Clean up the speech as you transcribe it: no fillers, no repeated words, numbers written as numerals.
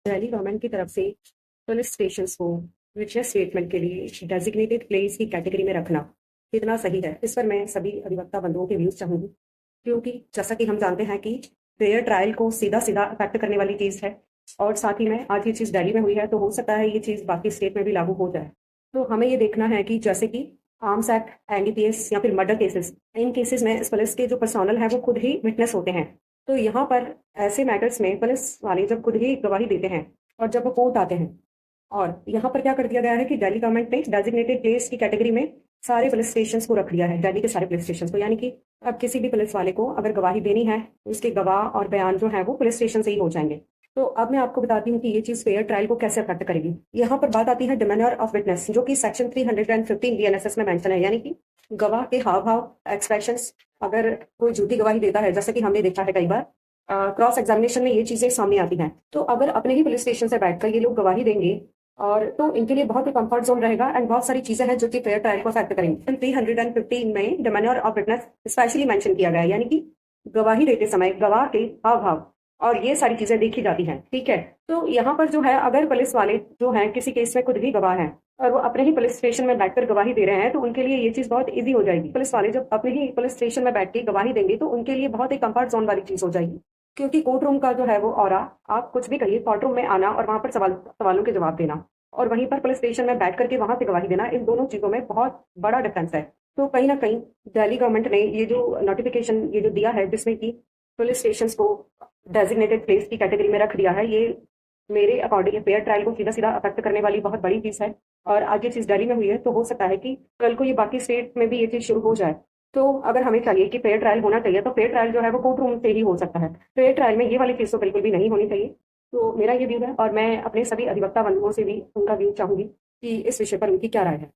Delhi government की तरफ से पुलिस स्टेशंस को विटनेस स्टेटमेंट के लिए डेजिग्नेटेड प्लेस की कैटेगरी में रखना कितना सही है, इस पर मैं सभी अधिवक्ता बंधुओं के व्यूज चाहूंगी। क्योंकि जैसा कि हम जानते हैं कि फेयर ट्रायल को सीधा सीधा अफेक्ट करने वाली चीज़ है, और साथ ही में आज ये चीज़ दिल्ली में हुई है तो हो सकता है ये चीज़ बाकी स्टेट में भी लागू हो जाए। तो हमें ये देखना है कि जैसे कि आर्म्स एक्ट, एनडीपीएस या फिर मर्डर केसेस, इन केसेस में इस पुलिस के जो पर्सोनल है वो खुद ही विटनेस होते हैं। तो यहाँ पर ऐसे मैटर्स में पुलिस वाले जब खुद ही गवाही देते हैं और जब वो कोर्ट आते हैं, और यहाँ पर क्या कर दिया गया है कि दिल्ली गवर्नमेंट ने डेजिग्नेटेड प्लेस की कैटेगरी में सारे पुलिस स्टेशन को रख दिया है, दिल्ली के सारे पुलिस स्टेशन को। यानी कि अब किसी भी पुलिस वाले को अगर गवाही देनी है, उसके गवाह और बयान जो है वो पुलिस स्टेशन से ही हो जाएंगे। तो अब मैं आपको बताती हूँ कि ये चीज फेयर ट्रायल को कैसे अफेक्ट करेगी। यहाँ पर बात आती है डिमेन्योर ऑफ विटनेस, जो कि सेक्शन 315 बीएनएसएस में मेंशन है। यानी कि गवाह के हाव भाव, एक्सप्रेशंस, अगर कोई झूठी गवाही देता है, जैसे कि हमने देखा है कई बार क्रॉस एग्जामिनेशन में ये चीजें सामने आती हैं, तो अगर अपने ही पुलिस स्टेशन से बैठकर ये लोग गवाही देंगे और तो इनके लिए बहुत ही कंफर्ट जोन रहेगा, एंड बहुत सारी चीजें हैं जो कि फेयर ट्रायल को अफेक्ट करेंगी। 315 में डिमेन्योर ऑफ विटनेस स्पेशली मेंशन किया गया है, यानी कि गवाही देते समय गवाह के हाव भाव और ये सारी चीजें देखी जाती हैं। ठीक है, तो यहाँ पर जो है अगर पुलिस वाले जो हैं किसी केस में खुद भी गवाह हैं और वो अपने ही पुलिस स्टेशन में बैठकर गवाही दे रहे हैं, तो उनके लिए ये चीज बहुत इजी हो जाएगी। पुलिस वाले जब अपने ही पुलिस स्टेशन में बैठ के गवाही देंगे तो उनके लिए बहुत ही कंफर्ट जोन वाली चीज हो जाएगी। क्योंकि कोर्ट रूम का जो है वो ऑरा, आप कुछ भी करिए, कोर्ट रूम में आना और वहां पर सवालों के जवाब देना और वहीं पर पुलिस स्टेशन में बैठ करके वहां से गवाही देना, इन दोनों चीजों में बहुत बड़ा डिफरेंस है। तो कहीं ना कहीं दिल्ली गवर्नमेंट ने ये जो नोटिफिकेशन ये जो दिया है, जिसमें कि पुलिस स्टेशन को डेजिग्नेटेड प्लेस की कैटेगरी में रख दिया है, ये मेरे अकॉर्डिंग फेयर ट्रायल को सीधा सीधा अफेक्ट करने वाली बहुत बड़ी चीज है। और आज ये चीज दिल्ली में हुई है तो हो सकता है कि कल को ये बाकी स्टेट में भी ये चीज शुरू हो जाए। तो अगर हमें चाहिए कि फेयर ट्रायल होना चाहिए तो फेयर ट्रायल जो है वो कोर्ट रूम से ही हो सकता है। फेयर ट्रायल में ये वाली चीज तो बिल्कुल भी नहीं होनी चाहिए। तो मेरा ये व्यू है, और मैं अपने सभी अधिवक्ता बंधुओं से भी उनका व्यू चाहूंगी कि इस विषय पर उनकी क्या राय है।